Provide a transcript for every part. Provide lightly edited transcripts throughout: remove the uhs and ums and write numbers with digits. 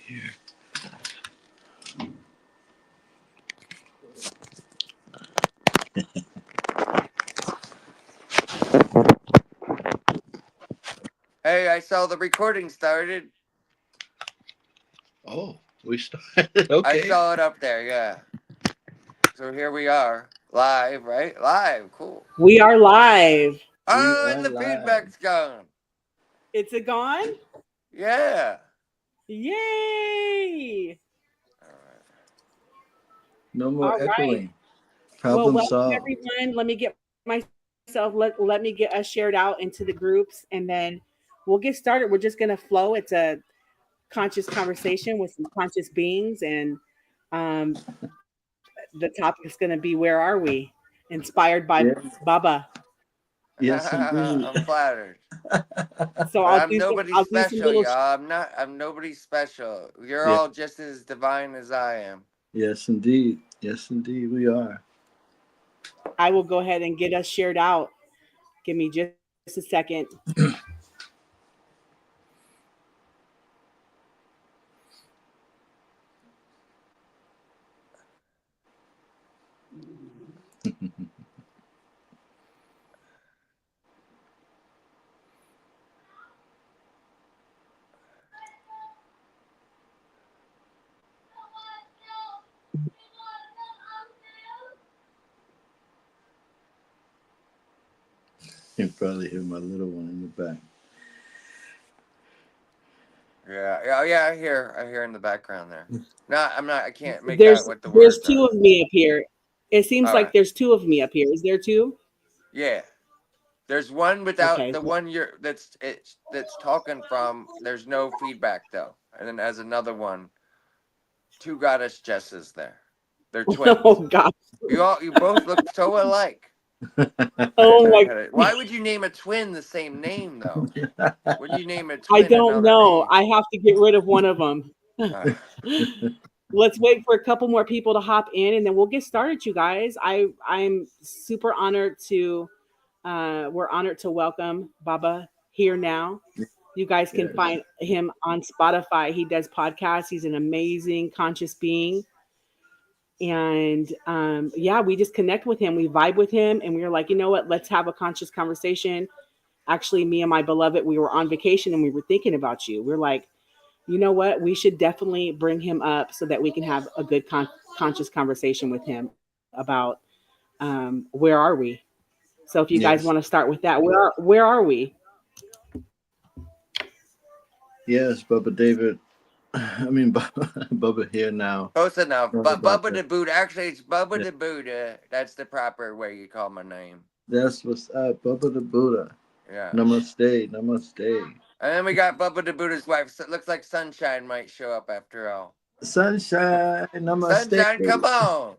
here. Hey, I saw the recording started. Oh, we started. I Okay. saw it up there, yeah. So here we are. Live, right? Live, cool. We are live. We Oh, are and the live. feedback's gone. It's a gone? Yeah. Yay! All right. No more All right. echoing. Well, Problem welcome solved. everyone. Let me get myself let me get us shared out into the groups and then we'll get started. We're just gonna flow. It's a conscious conversation with some conscious beings and um the topic is gonna be where are we? Inspired by Yeah. Baba. Yes, indeed. I'm flattered. So But I'm nobody I'll do some special, little y'all. I'm nobody special. You're Yeah. all just as divine as I am. Yes, indeed. Yes, indeed. We are. I will go ahead and get us shared out. Give me just a second. You can probably hear my little one in the back. Yeah, yeah, yeah. I hear in the background there. No, I'm not. I can't make out There's what the there's words two are. of me up here. It seems All like right. there's two of me up here. Is there two? Yeah. There's one without Okay. the one that's talking from. There's no feedback though, and then as another one, two goddess Jesses there. They're twins. Oh God. You both look so alike. Oh my. Why would you name a twin the same name though? Wouldn't you name a I twin don't another know. name? I have to get rid of one of them. Uh, Let's wait for a couple more people to hop in, and then we'll get started, you guys. I'm super honored to. We're honored to welcome Baba here now. You guys can Yes. find him on Spotify. He does podcasts. He's an amazing conscious being. And yeah, we just connect with him. We vibe with him. And we were like, you know what? Let's have a conscious conversation. Actually, me and my beloved, we were on vacation and we were thinking about you. We're like, you know what? We should definitely bring him up so that we can have a good conscious conversation with him about where are we? So if you guys want to Yes. start with that, where are we? Yes, Bubba David. I mean, Bubba here now. Close enough. Sorry But about Bubba that. the Buddha. Actually, it's Bubba Yeah. the Buddha. That's the proper way you call my name. That's what's up. Bubba the Buddha. Yeah. Namaste. Namaste. And then we got Bubba the Buddha's wife. So it looks like Sunshine might show up after all. Sunshine. Namaste. Sunshine, come on.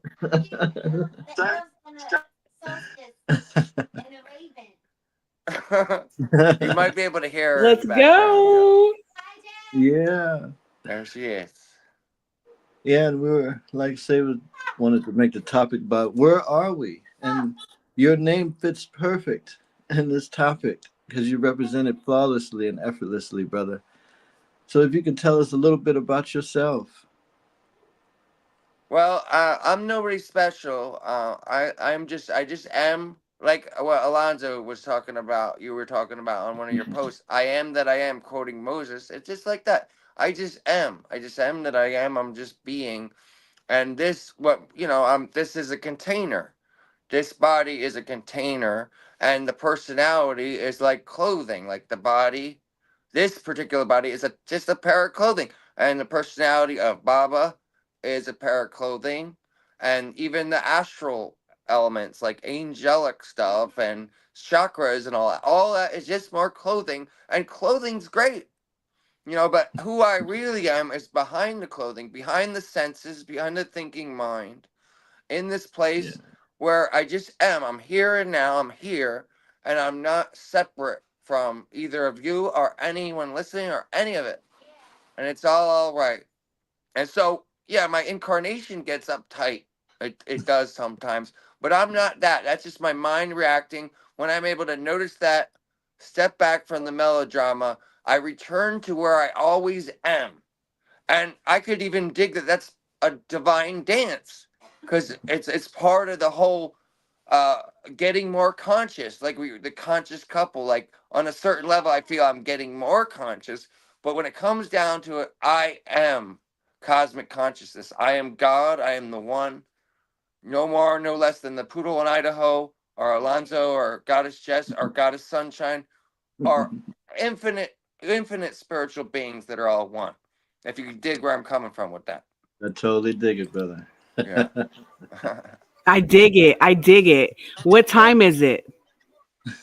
You might be able to hear her in Let's the background, yo. go. Yeah. There she is. Yeah, and we were like say we wanted to make the topic about where are we? And your name fits perfect in this topic because you represent it flawlessly and effortlessly, brother. So if you can tell us a little bit about yourself. Well, I'm nobody special. I just am like what Alonzo was talking about. You were talking about on one of your posts. I am that I am, quoting Moses. It's just like that. I just am. I just am that I am. I'm just being. And this, what this is a container. This body is a container, and the personality is like clothing. Like the body, this particular body is just a pair of clothing, and the personality of Baba is a pair of clothing, and even the astral elements like angelic stuff and chakras and all that is just more clothing, and clothing's great. But who I really am is behind the clothing, behind the senses, behind the thinking mind, in this Yeah. place where I just am. I'm here and now. I'm here, and I'm not separate from either of you or anyone listening or any of it. And it's all right. And so, yeah, my incarnation gets uptight. It does sometimes, but I'm not that. That's just my mind reacting. When I'm able to notice that, step back from the melodrama, I return to where I always am. And I could even dig that that's a divine dance, because it's part of the whole uh getting more conscious, like we the conscious couple, like on a certain level I feel I'm getting more conscious, but when it comes down to it, I am cosmic consciousness. I am God. I am the one, no more no less than the poodle in Idaho, or Alonzo, or Goddess Jess, or Goddess Sunshine, are infinite spiritual beings that are all one. If you can dig where I'm coming from with that. I totally dig it, brother. Yeah. I dig it. I dig it. What time is it?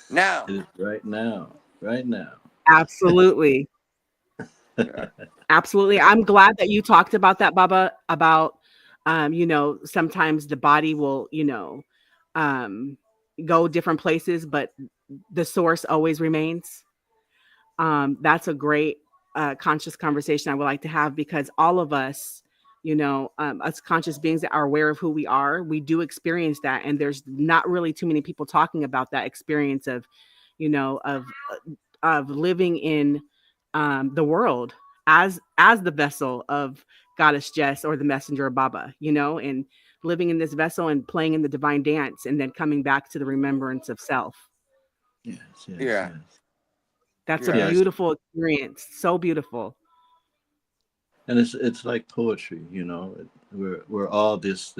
Now. It is right now. Right now. Absolutely. Yeah. Absolutely. I'm glad that you talked about that, Baba, about sometimes the body will, um go different places, but the source always remains. That's a great conscious conversation I would like to have, because all of us, us conscious beings that are aware of who we are, we do experience that. And there's not really too many people talking about that experience of, you know, of living in the world as the vessel of Goddess Jess or the messenger of Baba, and living in this vessel and playing in the divine dance, and then coming back to the remembrance of self. Yes, yes, Yeah. yes. That's a Yeah. Yes. beautiful experience. So beautiful. And it's like poetry, you know. We're all this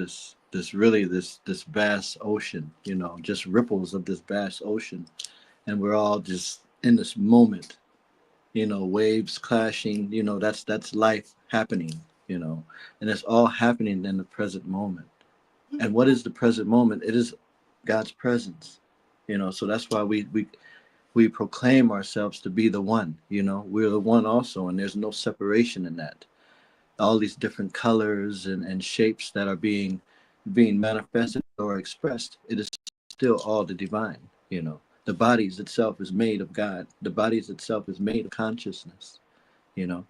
really this vast ocean, you know, just ripples of this vast ocean, and we're all just in this moment, you know, waves clashing, you know, that's life happening, you know, and it's all happening in the present moment. And what is the present moment? It is God's presence, you know. So that's why we proclaim ourselves to be the one, you know. We're the one also, and there's no separation in that. All these different colors and shapes that are being manifested or expressed, it is still all the divine, you know. The bodies itself is made of God. The bodies itself is made of consciousness, you know.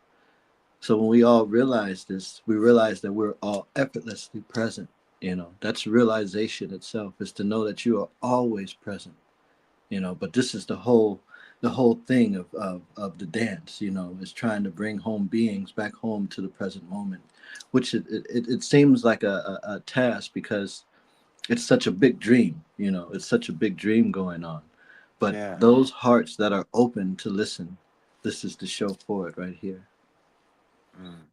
So when we all realize this, we realize that we're all effortlessly present, you know. That's realization itself, is to know that you are always present, you know. But this is the whole thing of the dance, you know, is trying to bring home beings back home to the present moment, which it seems like a task, because it's such a big dream, you know. It's such a big dream going on, but Yeah. those hearts that are open to listen, this is the show for it right here. Mm.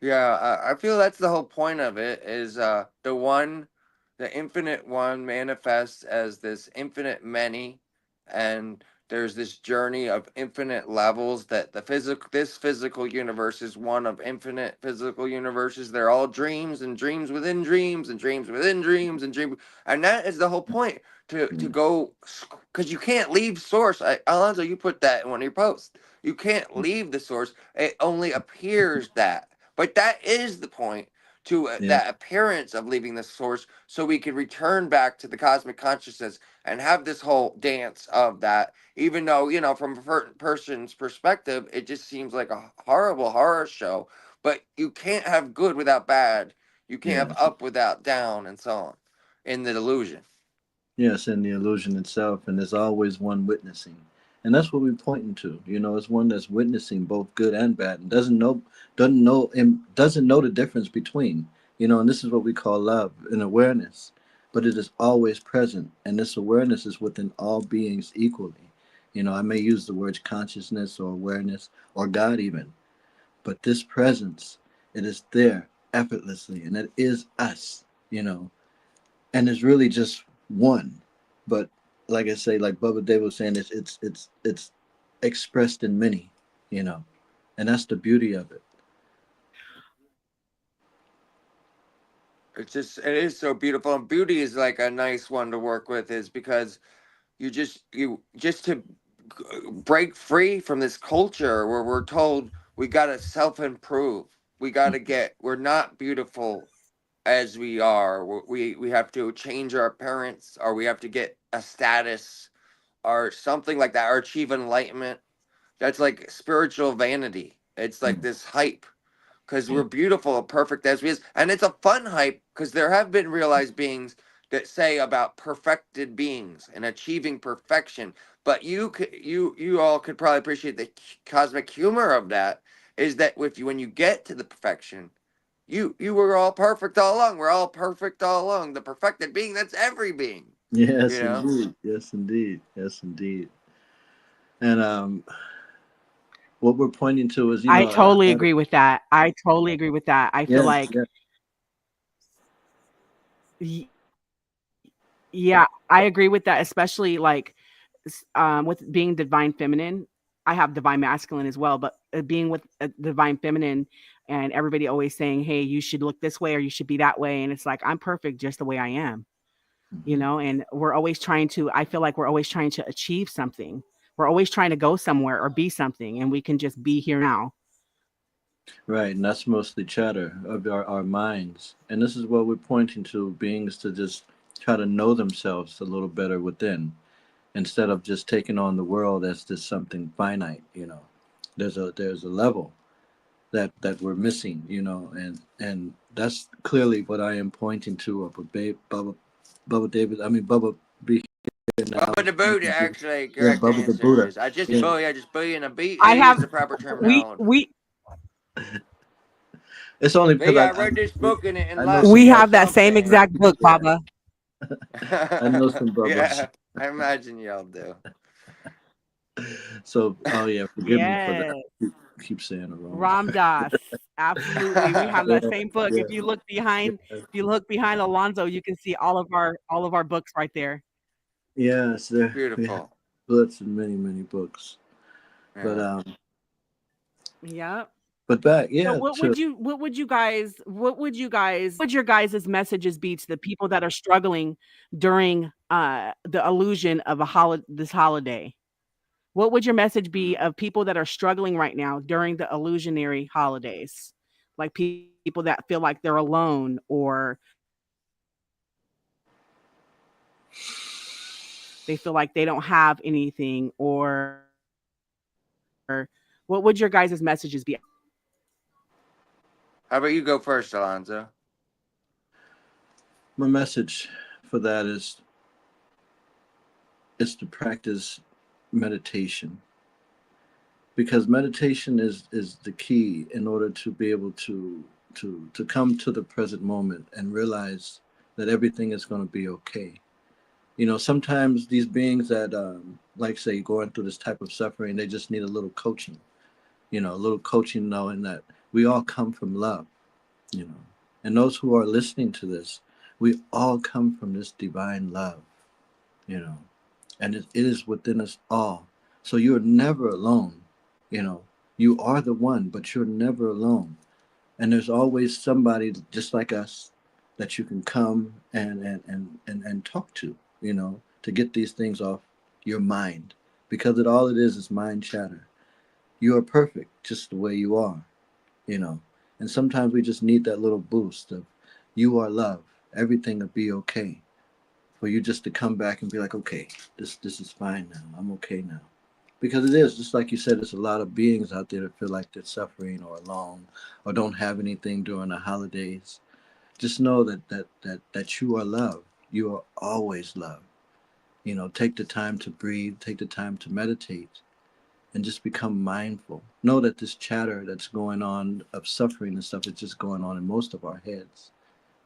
Yeah, I feel that's the whole point of it, is the one, the infinite one manifests as this infinite many, and there's this journey of infinite levels, that this physical universe is one of infinite physical universes. They're all dreams and dreams within dreams and dreams within dreams and dreams, and that is the whole point, to Mm. go, because you can't leave source. Alonzo, you put that in one of your posts. You can't leave the source. It only appears that. But that is the point, to Yeah. that appearance of leaving the source, so we can return back to the cosmic consciousness and have this whole dance of that. Even though, from a person's perspective, it just seems like a horrible horror show. But you can't have good without bad. You can't have Yes. up without down, and so on, in the delusion. Yes, and the illusion itself, and there's always one witnessing, and that's what we're pointing to. You know, it's one that's witnessing both good and bad, and doesn't know the difference between. You know, and this is what we call love and awareness, but it is always present, and this awareness is within all beings equally. You know, I may use the words consciousness or awareness or God even, but this presence, it is there effortlessly, and it is us. You know, and it's really just one. But like I say, like Bubba Dave was saying, it's expressed in many, you know, and that's the beauty of it. It is so beautiful, and beauty is like a nice one to work with, is because you just to break free from this culture where we're told we got to self improve. We got to we're not beautiful as we are. We have to change our appearance, or we have to get a status or something like that, or achieve enlightenment. That's like spiritual vanity. It's like Mm. this hype, because Yeah. we're beautiful and perfect as we is. And it's a fun hype, because there have been realized beings that say about perfected beings and achieving perfection. But you all could probably appreciate the cosmic humor of that, is that with you when you get to the perfection, you were all perfect all along. We're all perfect all along. The perfected being, that's every being. You Yes, know? indeed. Yes, indeed. Yes, indeed. And what we're pointing to is, I I totally had agree with that. I totally agree with that. I feel yes, like, yes, y- yeah, I agree with that, especially like with being divine feminine. I have divine masculine as well, but being with a divine feminine and everybody always saying, hey, you should look this way or you should be that way. And it's like, I'm perfect just the way I am, mhm. and we're always trying to, I feel like we're always trying to achieve something. We're always trying to go somewhere or be something, and we can just be here now. Right, and that's mostly chatter of our minds. And this is what we're pointing to, beings to just try to know themselves a little better within, instead of just taking on the world as just something finite. There's a level that we're missing, and that's clearly what I am pointing to of a Bubba David. I mean Bubba B here now Bubba is the Buddha, pointing to, actually, yeah, correct Bubba the answer Buddha. is I just Yeah, bully. I just bully in a beat. I They use have the proper we terminology. we it's only But because yeah, I read this book in I know Enlightened some we Means or have Bubba. that same something. exact book, Yeah, Baba. I know some Bubbas. Yeah, I imagine y'all do. So, oh yeah, forgive me for that. Yes. Keep saying it wrong. Ram Dass. Absolutely. We have that Yeah, same book. yeah, If you look behind Alonzo, you can see all of our books right there. yes. There we have Beautiful. books and many, many books. But Yeah. Yeah. back, So yeah, to what would your guys' messages be to the people that are struggling during the illusion of this holiday? What would your message be of people that are struggling right now during the illusionary holidays? Like people that feel like they're alone, or they feel like they don't have anything, or what would your guys' messages be? How about you go first, Alonzo? my message for that is to practice meditation, because meditation is the key in order to be able to come to the present moment and realize that everything is going to be okay. Sometimes these beings that like say going through this type of suffering, they just need a little coaching, a little coaching, knowing that we all come from love, you know and those who are listening to this, we all come from this divine love, you know and it is within us all. So you're never alone. you know you are the one, but you're never alone. And there's always somebody just like us that you can come and talk to, to get these things off your mind, because all it is mind chatter. You are perfect just the way you are, you know and sometimes we just need that little boost of, you are love, everything will be okay, for you just to come back and be like, okay, this is fine now, I'm okay now. Because it is just like you said, there's a lot of beings out there that feel like they're suffering or alone or don't have anything during the holidays. Just know that you are love. You are always love. Take the time to breathe, take the time to meditate, and just become mindful. Know that this chatter that's going on of suffering and stuff is just going on in most of our heads,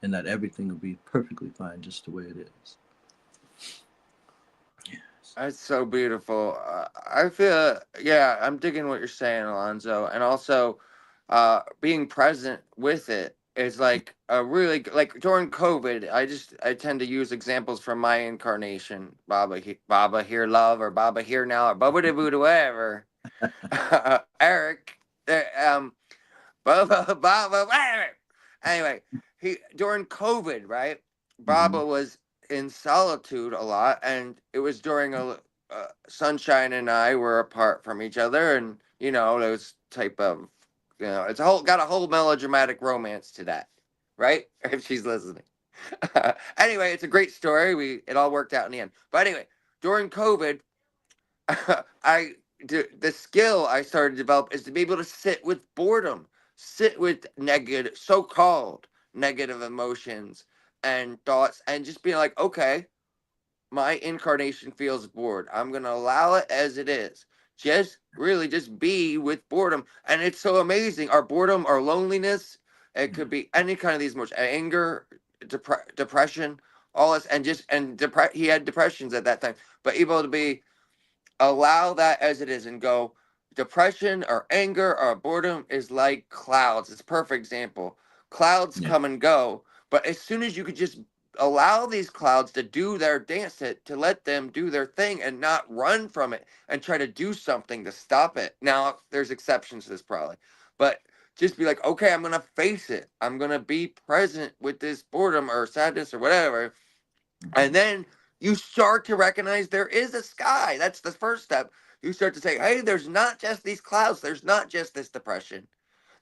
and that everything will be perfectly fine just the way it is. Yes. That's so beautiful. I feel, yeah, I'm digging what you're saying, Alonzo, and also, being present with it is like a really like during COVID. I tend to use examples from my incarnation, Baba here, love, or Baba here now, or Baba de Buddha, whatever. Eric, Baba, Baba, whatever. Anyway, he during COVID, right? Mm-hmm. Baba was in solitude a lot, and it was during Sunshine and I were apart from each other, and those type of, it's got a whole melodramatic romance to that, right? If she's listening. Anyway, it's a great story. It all worked out in the end. But anyway, during COVID, I the skill I started to develop is to be able to sit with boredom, sit with negative, so-called negative emotions and thoughts, and just be like, okay, my incarnation feels bored. I'm gonna allow it as it is. just really just be with boredom. And it's so amazing. Our boredom, our loneliness, it could be any kind of these emotions, anger, depression, all this, and he had depressions at that time, but able to be allow that as it is and go, depression or anger or boredom is like clouds. It's a perfect example. Clouds Yeah. come and go, but as soon as you could just allow these clouds to do their dance, to let them do their thing and not run from it and try to do something to stop it. Now there's exceptions to this probably, but just be like, okay, I'm gonna face it, I'm gonna be present with this boredom or sadness or whatever. And then you start to recognize there is a sky. That's the first step. You start to say, hey, there's not just these clouds. There's not just this depression.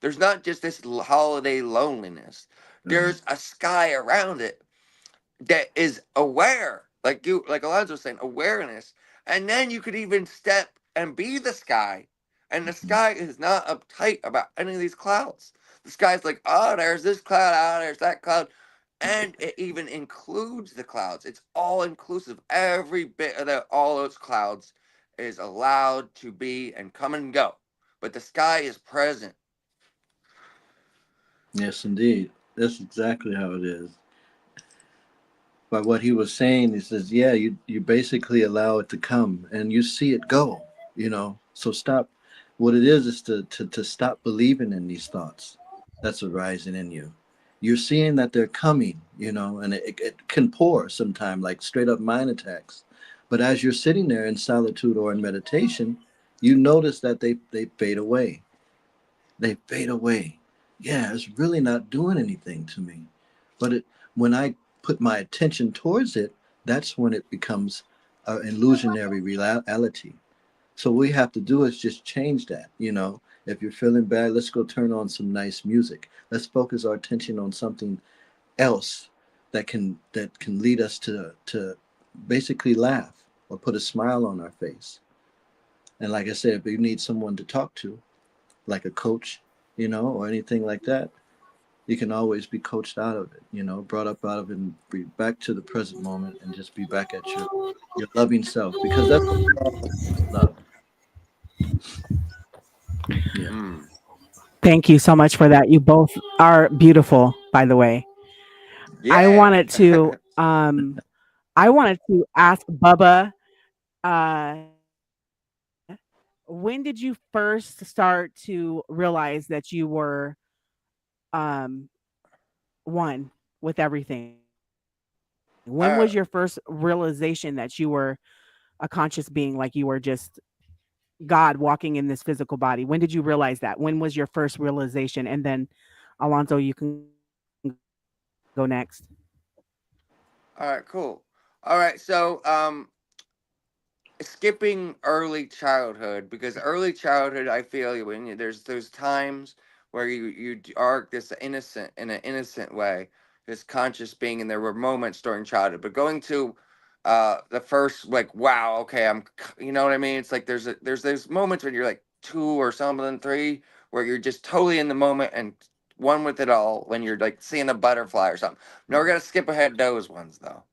There's not just this holiday loneliness. Right. There's a sky around it that is aware, like Alonzo was saying, awareness. And then you could even step and be the sky. And the Mhm. sky is not uptight about any of these clouds. The sky's like, oh, there's this cloud, oh, there's that cloud. And it even includes the clouds. It's all inclusive. Every bit of all those clouds is allowed to be and come and go. But the sky is present. Yes, indeed. That's exactly how it is. But what he was saying, he says, yeah, you basically allow it to come and you see it go, you know. So stop. What it is to stop believing in these thoughts that's arising in you. You're seeing that they're coming, you know, and it can pour sometime like straight up mind attacks. But as you're sitting there in solitude or in meditation, you notice that they fade away. They fade away. Yeah, it's really not doing anything to me. But when I put my attention towards it, that's when it becomes an illusionary reality. So what we have to do is just change that. You know, if you're feeling bad, let's go turn on some nice music. Let's focus our attention on something else that can lead us to basically laugh or put a smile on our face. And like I said, if you need someone to talk to, like a coach, you know, or anything like that, you can always be coached out of it, you know, brought up out of it and be back to the present moment and just be back at your loving self because that's what we're all love. Yeah. Mm. Thank you so much for that. You both are beautiful, by the way. I Yeah. wanted to I wanted to ask Bubba, uh when did you first start to realize that you were um one with everything? When uh, was your first realization that you were a conscious being, like you were just God walking in this physical body? When did you realize that? When was your first realization? And then, Alonso, you can go next. all right, cool. All right, so skipping early childhood, because early childhood, I feel when there's those times where are this innocent in an innocent way, this conscious being, and there were moments during childhood. But going to the first, like, wow, okay, you know what I mean? It's like there's those moments when you're like 2 or something, 3, where you're just totally in the moment and one with it all, when you're like seeing a butterfly or something. No, we're gonna skip ahead those ones though.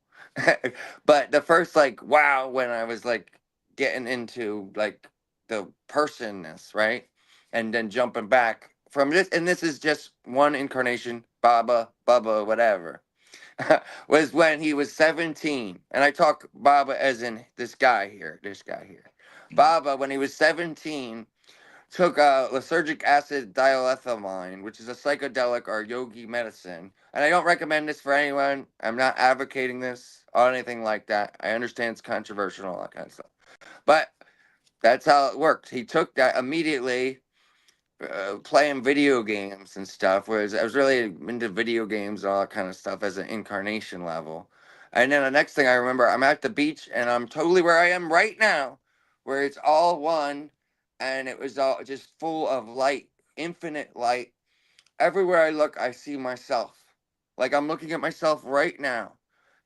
But the first, like, wow, when I was like getting into like the personness, right? And then jumping back from this, and this is just one incarnation, Bubba, whatever, was when he was 17. And I talk Baba as in this guy here. Baba, when he was 17, took lysergic acid diethylamine, which is a psychedelic or yogi medicine. And I don't recommend this for anyone. I'm not advocating this or anything like that. I understand it's controversial and all that kind of stuff. But that's how it worked. He took that immediately, playing video games and stuff. Whereas I was really into video games and all that kind of stuff as an incarnation level. And then the next thing I remember, I'm at the beach and I'm totally where I am right now, where it's all one, and it was all just full of light, infinite light. Everywhere I look, I see myself. Like I'm looking at myself right now.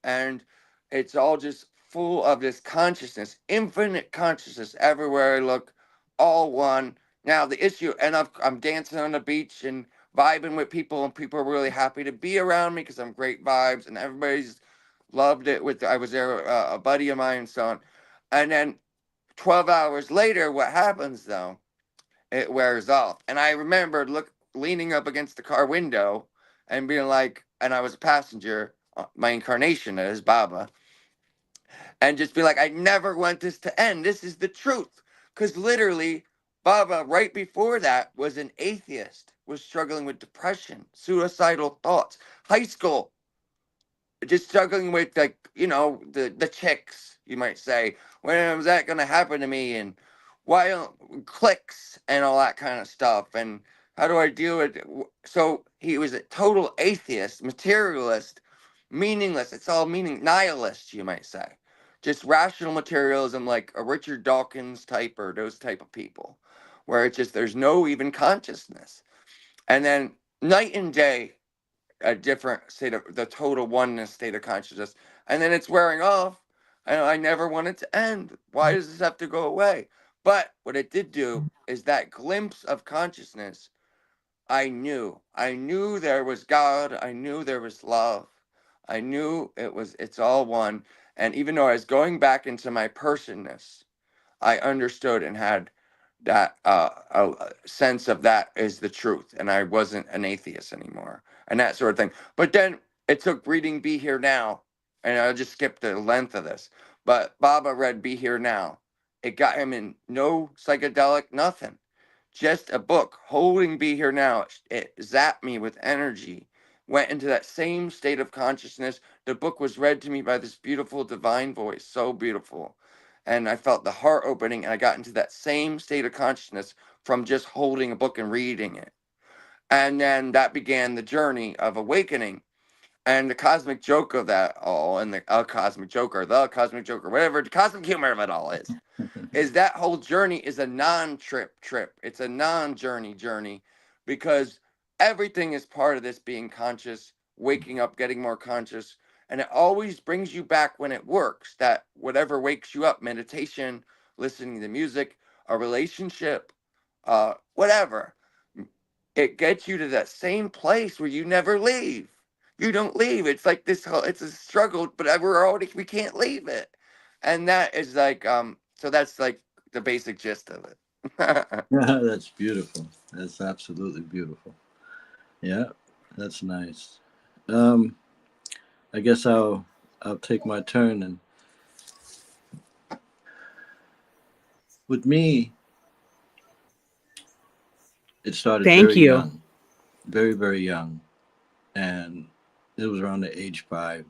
And it's all just full of this consciousness, infinite consciousness everywhere I look, all one. Now, the issue, and I'm dancing on the beach and vibing with people, and people are really happy to be around me because I'm great vibes, and everybody's loved it. I was there, a buddy of mine, and so on. And then 12 hours later, what happens though? It wears off. And I remember leaning up against the car window and being like, and I was a passenger, my incarnation is Baba, and just be like, I never want this to end. This is the truth. Because literally, Baba, right before that, was an atheist, was struggling with depression, suicidal thoughts, high school, just struggling with, like, the chicks, you might say. When was that going to happen to me? And why don't clicks and all that kind of stuff? And how do I deal with it? So he was a total atheist, materialist, meaningless. It's all nihilist, you might say. Just rational materialism, like a Richard Dawkins type or those type of people, where it's just there's no even consciousness. And then night and day, a different state of the total oneness state of consciousness, and then it's wearing off. And I never want it to end. Why does this have to go away? But what it did do is that glimpse of consciousness. I knew there was God. I knew there was love. I knew it's all one. And even though I was going back into my personness, I understood and had that a sense of that is the truth, and I wasn't an atheist anymore, and that sort of thing. But then it took reading Be Here Now, and I'll just skip the length of this. But Baba read Be Here Now. It got him in no psychedelic, nothing. Just a book holding Be Here Now. It zapped me with energy. Went into that same state of consciousness. The book was read to me by this beautiful divine voice, so beautiful, and I felt the heart opening, and I got into that same state of consciousness from just holding a book and reading it. And then that began the journey of awakening. And the cosmic joke of that all, and the cosmic joker, whatever the cosmic humor of it all is that whole journey is a non-trip. It's a non-journey, because everything is part of this being conscious, waking up, getting more conscious, and it always brings you back when it works. That whatever wakes you up, meditation, listening to music, a relationship, whatever, it gets you to that same place where you never leave. You don't leave. It's like this whole, it's a struggle, but we can't leave it. And that is like, so that's like the basic gist of it. That's beautiful. That's absolutely beautiful. Yeah, that's nice. Um, I guess I'll take my turn. And with me, it started Thank very you. young, very, very young. And it was around the age 5.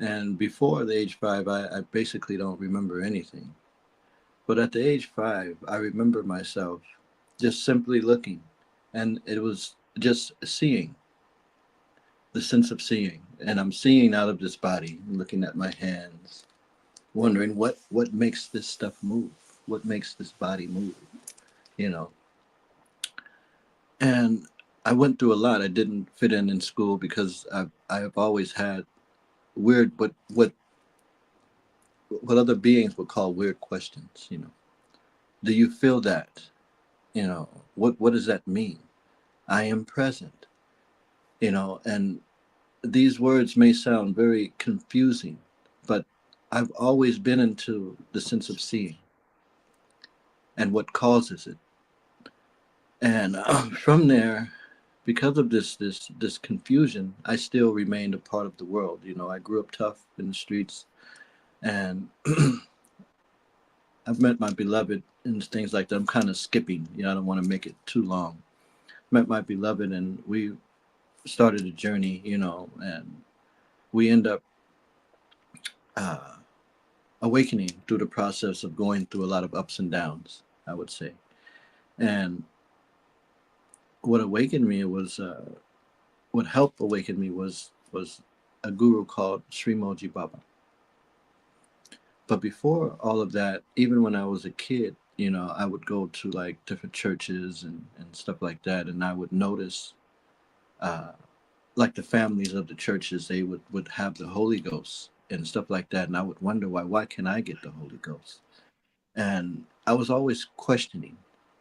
And before the age 5, I basically don't remember anything. But at the age 5, I remember myself just simply looking. And it was just seeing, the sense of seeing. And I'm seeing out of this body, looking at my hands, wondering what makes this stuff move? What makes this body move? You know? And I went through a lot. I didn't fit in school because I've always had weird, what other beings would call weird questions. Do you feel that? What does that mean? I am present. And these words may sound very confusing, but I've always been into the sense of seeing and what causes it. And from there, because of this confusion, I still remained a part of the world. I grew up tough in the streets, and I've met my beloved and things like that. I'm kind of skipping. I don't want to make it too long. Met my beloved, and we started a journey. And we end up uh, awakening through the process of going through a lot of ups and downs, I would say. And what awakened me was what helped awaken me was a guru called Srimoji Baba. But before all of that, even when I was a kid, I would go to like different churches and stuff like that, and I would notice uh, like the families of the churches, they would have the Holy Ghost and stuff like that, and I would wonder why can't I get the Holy Ghost? And I was always questioning.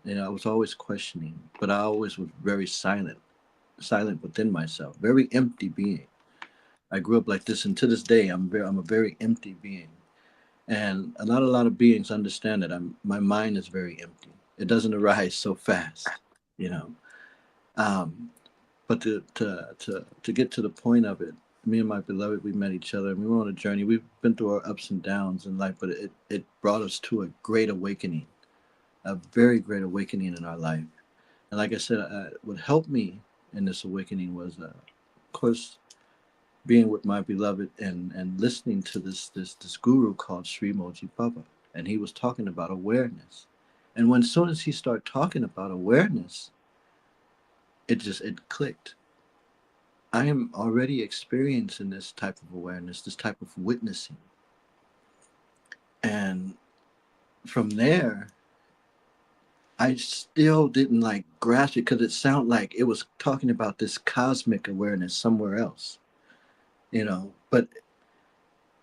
I was always questioning, but I always was very silent within myself, very empty being. I grew up like this, and to this day, I'm a very empty being. And a lot of beings understand that my mind is very empty. It doesn't arise so fast, you know. Um, but to get to the point of it, me and my beloved, we met each other and we went on a journey. We've been through our ups and downs in life, but it brought us to a great awakening, a very great awakening in our life. And like I said, what helped me in this awakening was, of course, being with my beloved and listening to this guru called Sri Moji Baba, and he was talking about awareness. And when soon as he started talking about awareness, it clicked. I am already experiencing this type of awareness, this type of witnessing, and from there, I still didn't like grasp it because it sounded like it was talking about this cosmic awareness somewhere else, you know. But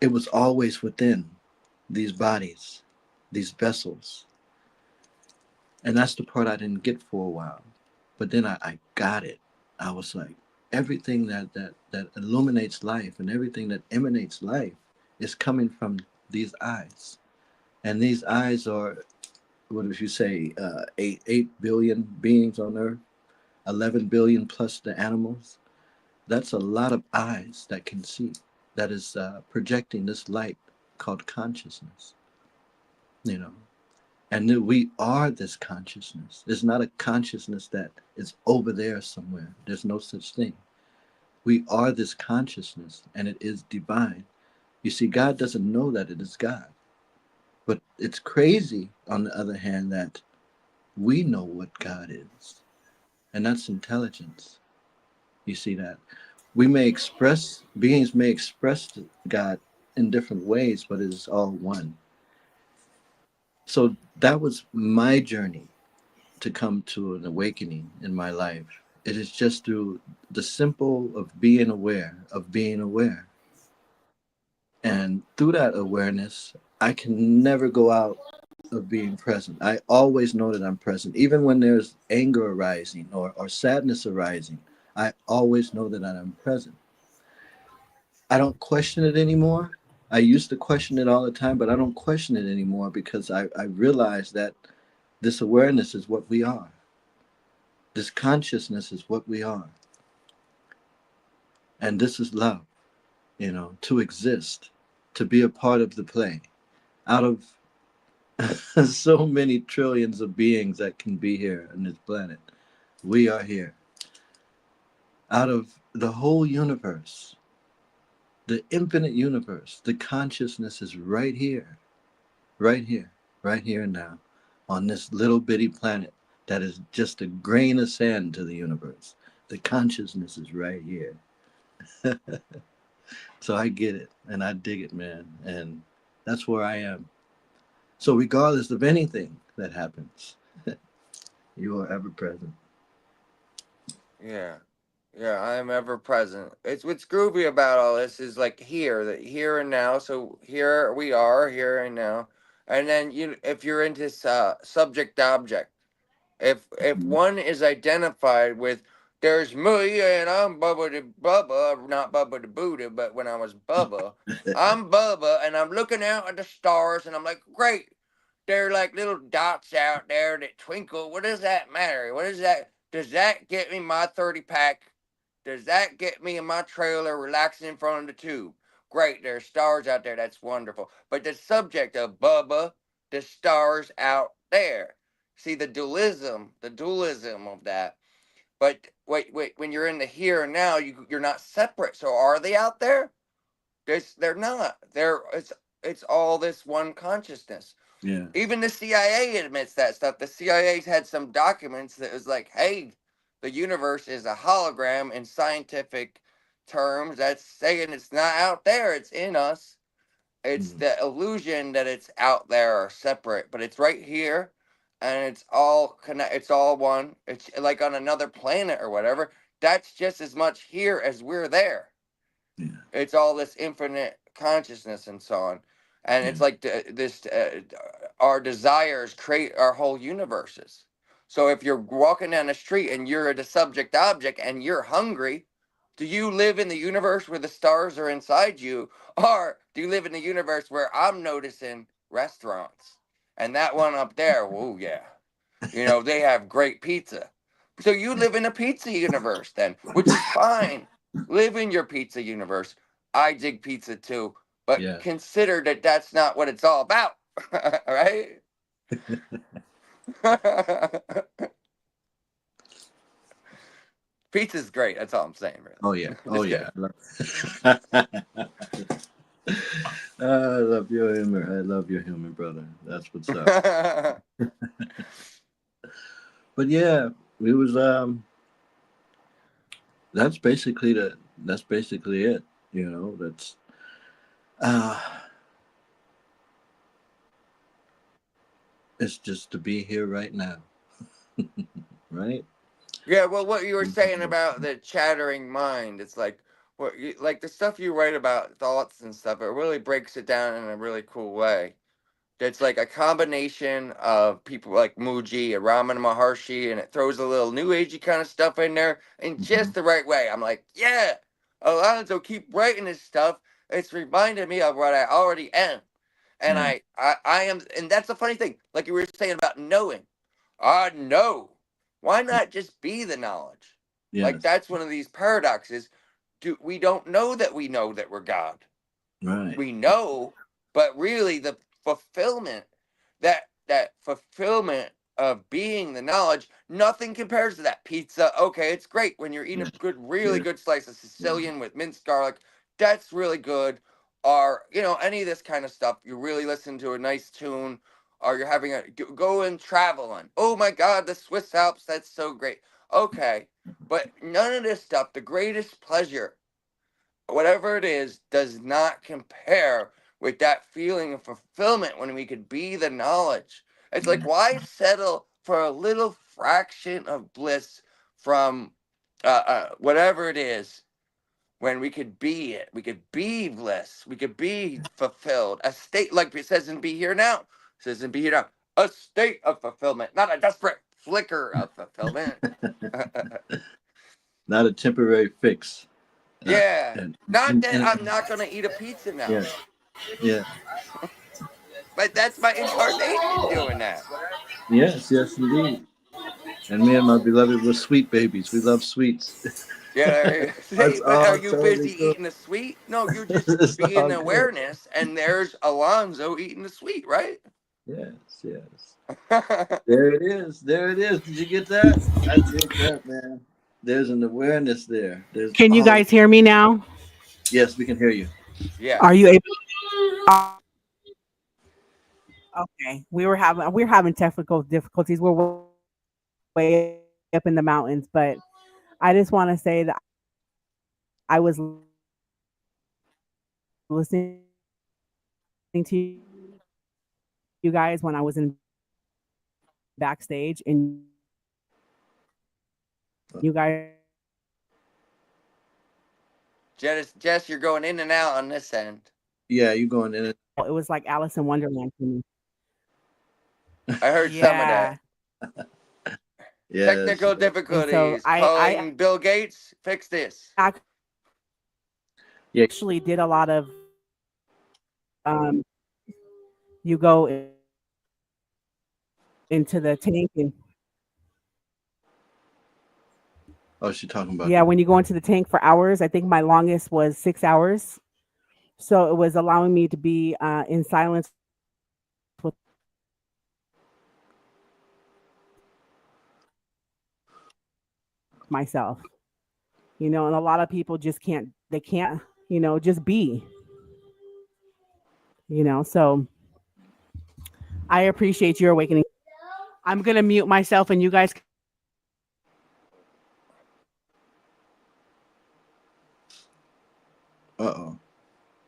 it was always within these bodies, these vessels. And that's the part I didn't get for a while. But then I got it. I was like, everything that illuminates life and everything that emanates life is coming from these eyes. And these eyes are, what did you say, 8 billion beings on Earth, 11 billion plus the animals. That's a lot of eyes that can see, that is projecting this light called consciousness, you know. And that we are this consciousness. It's not a consciousness that is over there somewhere. There's no such thing. We are this consciousness, and it is divine. You see, God doesn't know that it is God. But it's crazy, on the other hand, that we know what God is, and that's intelligence. You see that? We may express, beings may express God in different ways, but it is all one. So that was my journey to come to an awakening in my life. It is just through the simple of being aware, of being aware. And through that awareness, I can never go out of being present. I always know that I'm present. Even when there's anger arising or sadness arising, I always know that I'm present. I don't question it anymore. I used to question it all the time, but I don't question it anymore because I realize that this awareness is what we are. This consciousness is what we are. And this is love, you know, to exist, to be a part of the play. Out of so many trillions of beings that can be here on this planet, we are here. Out of the whole universe, the infinite universe, the consciousness is right here, right here, right here and now, on this little bitty planet that is just a grain of sand to the universe. The consciousness is right here. So I get it and I dig it, man. And that's where I am. So regardless of anything that happens, you are ever present. Yeah. Yeah, I am ever present. It's what's groovy about all this is like here, the here and now. So here we are, here and now. And then if you're into subject object, if Mhm. one is identified with there's me and I'm Bubba the Bubba, not Bubba the Buddha, but when I was Bubba, I'm Bubba and I'm looking out at the stars and I'm like, great, they're like little dots out there that twinkle. What does that matter? What is that? Does that get me my 30 pack? Does that get me in my trailer relaxing in front of the tube? Great, there's stars out there. That's wonderful. But the subject of Bubba, the stars out there. See the dualism of that. But wait, when you're in the here and now, you're not separate. So are they out there? They're not. It's all this one consciousness. Yeah. Even the CIA admits that stuff. The CIA's had some documents that was like, hey, the universe is a hologram in scientific terms. That's saying it's not out there, it's in us. It's Mhm. the illusion that it's out there or separate, but it's right here and it's all connect, it's all one. It's like on another planet or whatever. That's just as much here as we're there. Yeah. It's all this infinite consciousness and so on. And Yeah. it's like our desires create our whole universes. So if you're walking down the street and you're the subject object and you're hungry, do you live in the universe where the stars are inside you, or do you live in a universe where I'm noticing restaurants and that one up there? Oh yeah, they have great pizza. So you live in a pizza universe then, which is fine. Live in your pizza universe. I dig pizza too, but Yeah. consider that that's not what it's all about, right? Pizza's great. That's all I'm saying, really. Oh yeah. Just Oh kidding. yeah. I love your humor. I love your humor, brother. That's what's up. But yeah, it was that's basically it. That's uh it's just to be here right now. Right? Yeah, well, what you were saying about the chattering mind, it's like like the stuff you write about thoughts and stuff. It really breaks it down in a really cool way. It's like a combination of people like Muji and Ramana Maharshi, and it throws a little new agey kind of stuff in there in just the right way. I'm like, yeah, Alonzo, keep writing this stuff. It's reminding me of what I already am, and Yeah. I am, and that's the funny thing. Like you were saying about knowing, I know. Why not just be the knowledge? Like Yes. that's one of these paradoxes. We don't know that we're God. Right. We know, but really the fulfillment, that fulfillment of being the knowledge, nothing compares to that. Pizza, okay, it's great when you're eating Yeah. a good, really Yeah. good slice of Yeah. Sicilian with minced garlic. That's really good. Or any of this kind of stuff. You really listen to a nice tune, or you're having go and travel on. Oh my God, the Swiss Alps. That's so great. Okay, but none of this stuff. The greatest pleasure, whatever it is, does not compare with that feeling of fulfillment when we could be the knowledge. It's like, why settle for a little fraction of bliss from whatever it is when we could be it? We could be bliss. We could be fulfilled. A state, like it says in Be Here Now. It says in Be Here Now. A state of fulfillment, not a desperate flicker of fulfillment. Not a temporary fix. Uh, Yeah. and, Not that and I'm not going to eat a pizza yeah. now. Yeah. But that's my incarnation doing that. Yes. Yes, indeed. And me and my beloved were sweet babies. We love sweets. Yeah. See, That's but are all you totally busy cool. eating the sweet? No, you're just It's being all good. awareness, and there's Alonzo eating the sweet, right? Yes. Yes. There it is. There it is. Did you get that? I did that, man. There's an awareness there. There's Can you all. guys hear me now? Yes, we can hear you. Yes. Are you able? Okay, we were having technical difficulties. We're way up in the mountains, but I just want to say that I was listening to you guys when I was in backstage, and you guys, Jess, you're going in and out on this end. Yeah, you going in it. it was like Alice in Wonderland to me. I heard some of Yeah, that. Yes. Technical and so difficulties. I Calling Bill Gates. Fix this. Yeah. actually did a lot of um. You go into the tank, and Oh, she's talking about. yeah, when you go into the tank for hours, I think my longest was 6 hours. So it was allowing me to be in silence with myself, and a lot of people just can't, they can't, just be, so I appreciate your awakening. I'm going to mute myself and you guys. Uh-oh.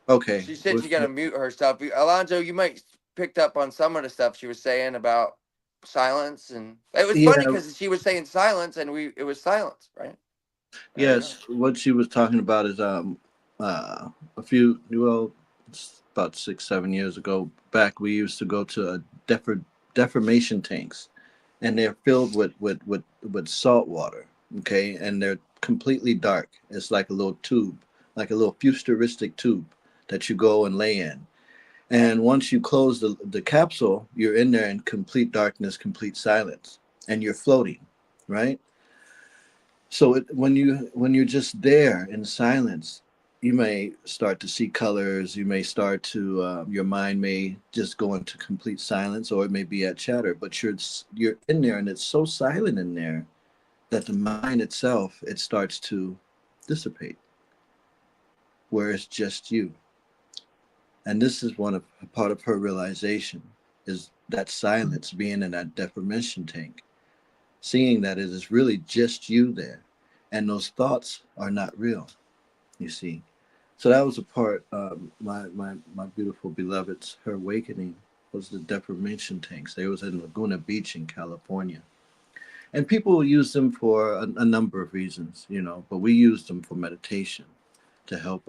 Okay. She said she got to mute herself. Alonzo, you might picked up on some of the stuff she was saying about silence, and it was funny Yeah. because she was saying silence, and it was silence, right? There you Yes. What she was talking about is it's about 6-7 years ago back, we used to go to deformation tanks, and they're filled with salt water. Okay, and they're completely dark. It's like a little tube, like a little futuristic tube that you go and lay in. And once you close the capsule, you're in there in complete darkness, complete silence, and you're floating, right? So when you're just there in silence, you may start to see colors. You may start to your mind may just go into complete silence, or it may be at chatter. But you're in there, and it's so silent in there that the mind itself, it starts to dissipate, where it's just you. And this is one of a part of her realization, is that silence, being in that deprivation tank, seeing that it is really just you there, and those thoughts are not real. You see, so that was a part. My beautiful beloveds, her awakening was the deprivation tanks. They was in Laguna Beach in California, and people use them for a number of reasons, but we use them for meditation to help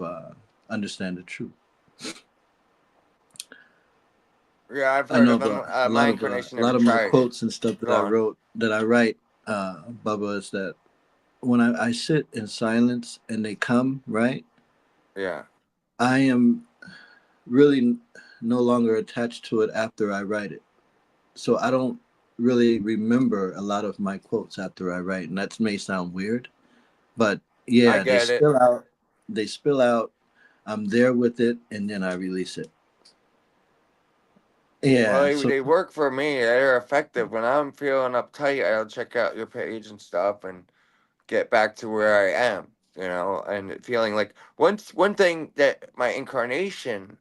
understand the truth. Yeah, I've I heard know of them. a My lot of incarnation a never lot of my tried it. quotes and stuff that Go on. I write, Bubba, is that when I sit in silence and they come, right, Yeah. I am really no longer attached to it after I write it. So I don't really remember a lot of my quotes after I write, and that may sound weird, but I yeah, they get it. spill out. They spill out. I'm there with it, and then I release it. Well, Yeah. they So work for me. They're effective. When I'm feeling uptight, I'll check out your page and stuff and get back to where I am, and feeling like one thing that my incarnation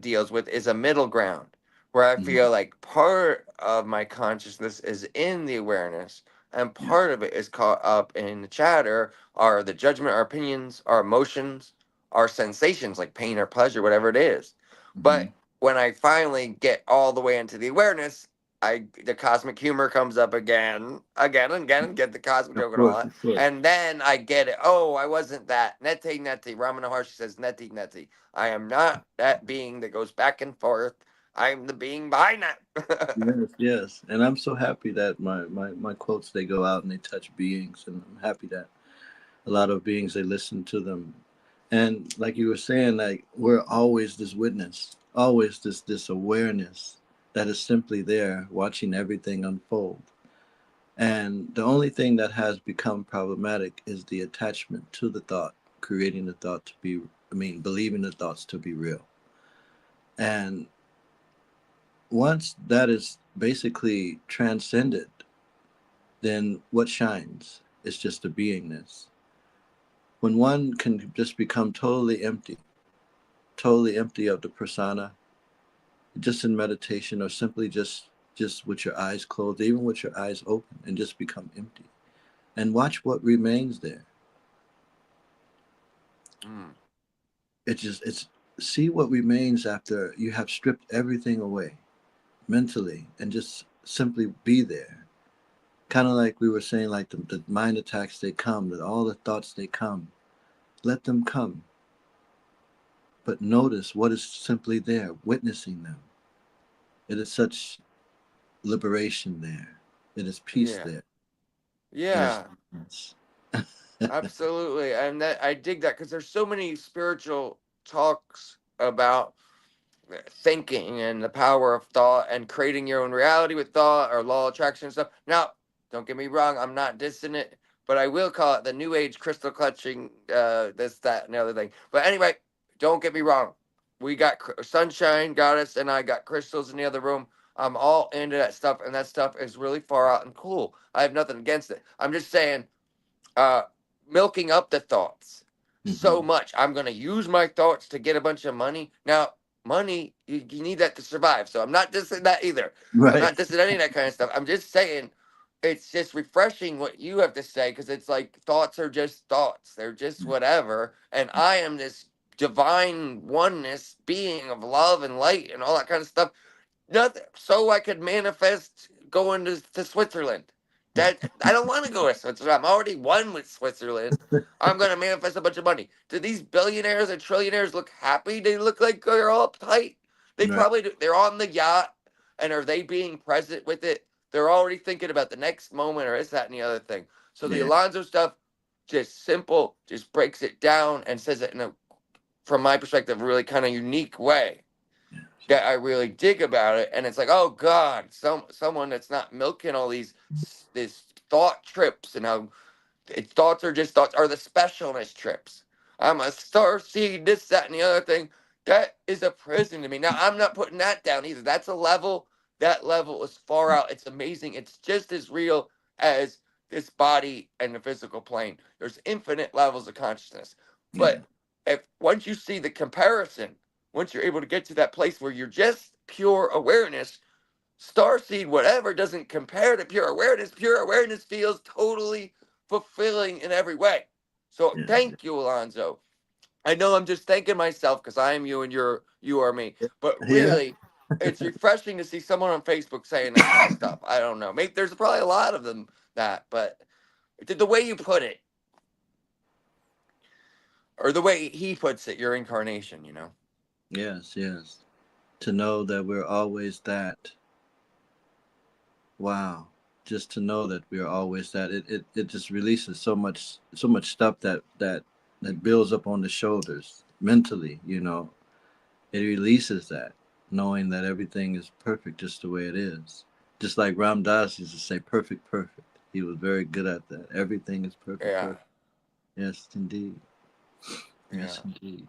deals with is a middle ground where I mhm, feel like part of my consciousness is in the awareness and yeah. part of it is caught up in the chatter, or the judgment, our opinions, our emotions, our sensations like pain or pleasure, whatever it is. Mhm. But when I finally get all the way into the awareness, the cosmic humor comes up again and again, and get the cosmic joke and all that. Of course. And then I get it. Oh, I wasn't that. Neti neti. Ramana Maharshi says neti neti. I am not that being that goes back and forth. I'm the being behind that. Yes, yes. And I'm so happy that my quotes, they go out and they touch beings, and I'm happy that a lot of beings, they listen to them. And like you were saying, like, we're always this witness, always this awareness that is simply there watching everything unfold. And the only thing that has become problematic is the attachment to the thought, creating the thought to be, believing the thoughts to be real. And once that is basically transcended, then what shines is just the beingness. When one can just become totally empty of the persona, just in meditation, or simply just with your eyes closed, even with your eyes open, and just become empty, and watch what remains there. Mm. It's see what remains after you have stripped everything away mentally, and just simply be there. Kind of like we were saying, like the mind attacks, they come, that all the thoughts, they come. Let them come, but notice what is simply there, witnessing them. It is such liberation there. It is peace Yeah. there. It is Yeah. yes. Absolutely. And that I dig that because there's so many spiritual talks about thinking and the power of thought and creating your own reality with thought, or law of attraction and stuff. Now, don't get me wrong, I'm not dissing it, but I will call it the new age crystal clutching, this, that, and the other thing. But anyway, don't get me wrong. We got Sunshine Goddess and I got crystals in the other room. I'm all into that stuff, and that stuff is really far out and cool. I have nothing against it. I'm just saying, uh, milking up the thoughts so Mhm. much. I'm going to use my thoughts to get a bunch of money. Now, money, you need that to survive. So I'm not dissing that either. I'm Right. not dissing any of that kind of stuff. I'm just saying it's just refreshing what you have to say, because it's like thoughts are just thoughts. They're just whatever. And I am this divine oneness being of love and light and all that kind of stuff. Nothing, so I could manifest going to Switzerland. That I don't want to go to Switzerland. I'm already one with Switzerland. I'm gonna manifest a bunch of money. Do these billionaires and trillionaires look happy? They look like they're all uptight. They Right. probably do. They're on the yacht, and are they being present with it? They're already thinking about the next moment, or this, that, and the other thing. So the Yeah. Alonzo stuff, just simple, just breaks it down and says it in a from my perspective, really kind of unique way that I really dig about it. And it's like, oh God, someone that's not milking all these thought trips and how thoughts are just thoughts, are the specialness trips. I'm a star seed, this, that, and the other thing. That is a prison to me. Now I'm not putting that down either. That's a level. That level is far out. It's amazing. It's just as real as this body and the physical plane. There's infinite levels of consciousness. Yeah. But if once you see the comparison, once you're able to get to that place where you're just pure awareness, starseed, whatever, doesn't compare to pure awareness. Pure awareness feels totally fulfilling in every way. So Yeah. thank you, Alonzo. I know I'm just thanking myself because I am you and you are me. But Yeah. really, it's refreshing to see someone on Facebook saying that kind of stuff. I don't know. Maybe there's probably a lot of them but the way you put it, or the way he puts it, your incarnation, you know. Yes, yes. To know that we're always that. Wow. Just to know that we're always that. It just releases so much stuff that builds up on the shoulders mentally, you know. It releases that, knowing that everything is perfect just the way it is. Just like Ram Dass used to say, perfect, perfect. He was very good at that. Everything is perfect, Yeah, perfect. Yes, indeed. yeah. Yes, indeed.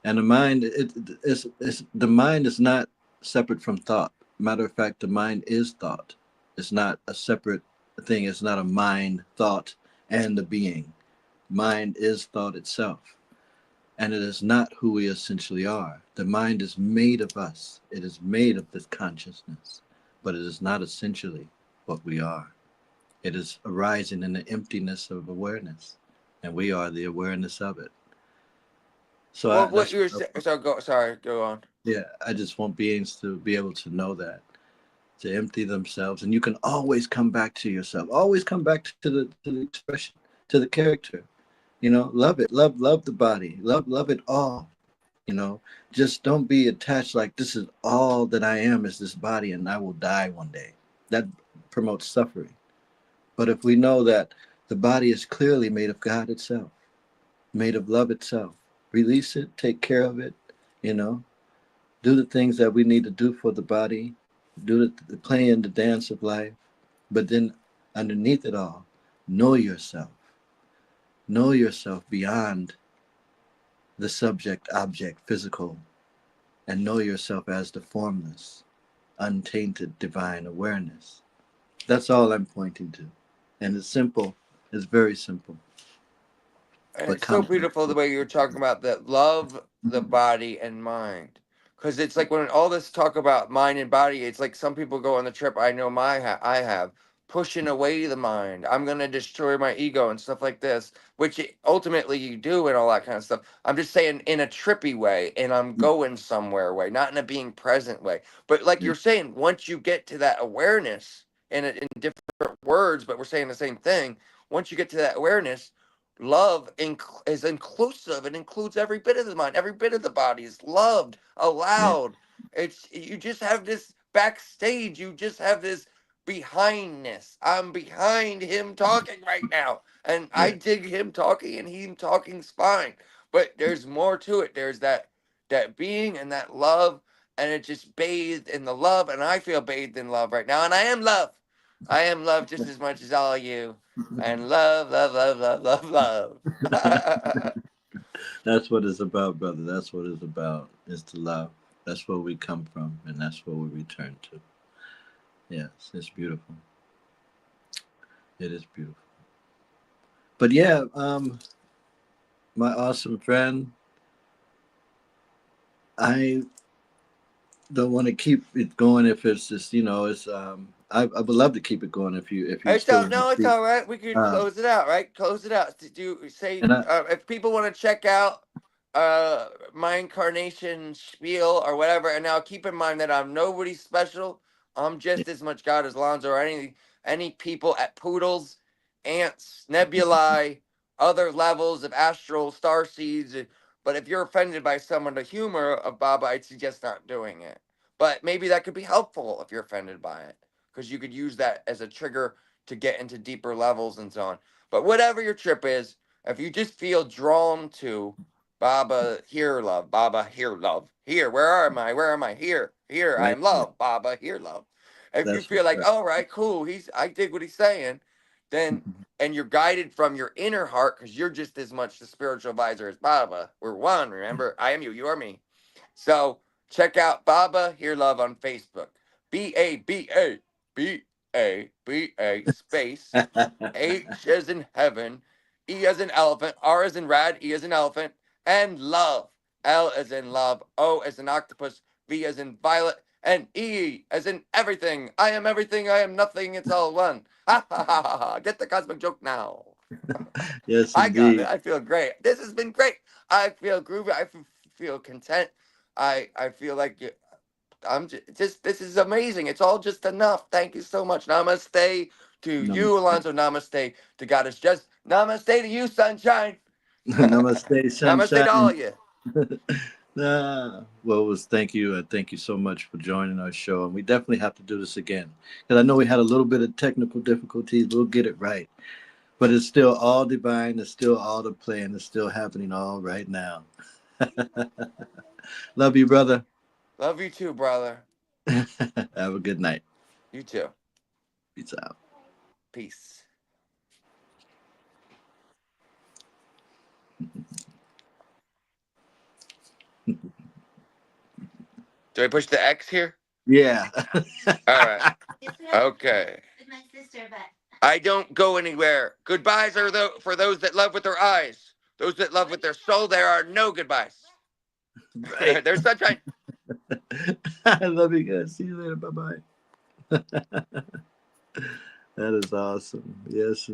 And the mind, the mind is not separate from thought. Matter of fact, the mind is thought. It's not a separate thing. It's not a mind, thought, and the being. Mind is thought itself. And it is not who we essentially are. The mind is made of us. It is made of this consciousness, but it is not essentially what we are. It is arising in the emptiness of awareness, and we are the awareness of it. So Well, what that's you were saying, so go, sorry, go on. yeah. I just want beings to be able to know that, to empty themselves, and you can always come back to yourself. Always come back to the expression, to the character. You know, love it, love the body, love it all. You know, just don't be attached like this is all that I am is this body and I will die one day. That promotes suffering. But if we know that the body is clearly made of God itself, made of love itself, release it, take care of it, you know, do the things that we need to do for the body, do the play and the dance of life. But then underneath it all, know yourself. Know yourself beyond the subject, object, physical, and know yourself as the formless, untainted divine awareness. That's all I'm pointing to. And it's simple. It's very simple, And but it's so complex. beautiful the way you were talking about that love the body and mind. Because it's like when all this talk about mind and body, it's like some people go on the trip. I know I have pushing away the mind. I'm gonna destroy my ego and stuff like this, which ultimately you do and all that kind of stuff. I'm just saying in a trippy way, and I'm going somewhere way, not in a being present way. But like Yeah. you're saying, once you get to that awareness, and in different words, but we're saying the same thing. Once you get to that awareness, love is inclusive. It includes every bit of the mind, every bit of the body is loved, Yeah. allowed. It's you just have this backstage. You just have this behindness. I'm behind him talking right now, and I Yeah. dig him talking, and him talking's fine. But there's more to it. There's that being and that love, and it just bathed in the love, and I feel bathed in love right now, and I am love. I am love just as much as all of you. And love, love, love, love, love, love. That's what it's about, brother. That's what it's about. Is to love. That's where we come from, and that's where we return to. Yes, it's beautiful. It is beautiful. But yeah, my awesome friend, I don't want to keep it going if it's just it's I would love to keep it going if you It's still all want to no, it's speak. all right. We could Um, close it out, right? Close it out. Did you say and I if people want to check out my incarnation spiel or whatever? And now keep in mind that I'm nobody special. I'm yeah, just as much God as Lonzo or any people at Poodles, Ants, Nebulae, other levels of astral star seeds. But if you're offended by some of the humor of Baba, I'd suggest not doing it. But maybe that could be helpful if you're offended by it, because you could use that as a trigger to get into deeper levels and so on. But whatever your trip is, if you just feel drawn to Baba, here, love. Baba, here, love. Here, where am I? Where am I? Here, here, I Right. am love. Baba, here, love. If you That's feel like, what's up. all right, cool, I dig what he's saying, then, and you're guided from your inner heart, because you're just as much the spiritual advisor as Baba. We're one, remember? I am you, you are me. So check out Baba Here Love on Facebook. BABA space H as in heaven, E as in elephant, R as in rad, E as in elephant, and love. L as in love, O as in octopus, V as in violet, and E as in everything. I am everything, I am nothing, it's all one. Ha ha ha ha ha. Get the cosmic joke now. Yes, I got it. indeed. I feel great. This has been great. I feel groovy. Feel content. I feel like I'm just this is amazing. It's all just enough. Thank you so much. Namaste to you, Namaste. Alonzo. Namaste to God is just. Namaste to you, sunshine. Namaste, Namaste to all of sunshine. you. Well, thank you. Thank you so much for joining our show. And we definitely have to do this again. Because I know we had a little bit of technical difficulties. We'll get it right. But it's still all divine. It's still all the plan. It's still happening all right now. Love you, brother. Love you too, brother. Have a good night. You too. Peace out. Peace. Do I push the X here? Yeah. All right. Okay. With my sister, but I don't go anywhere. Goodbyes are for those that love with their eyes. Those that love with their soul, there are no goodbyes. Right. There's sunshine. I love you guys. See you later. Bye bye. That is awesome. Yes.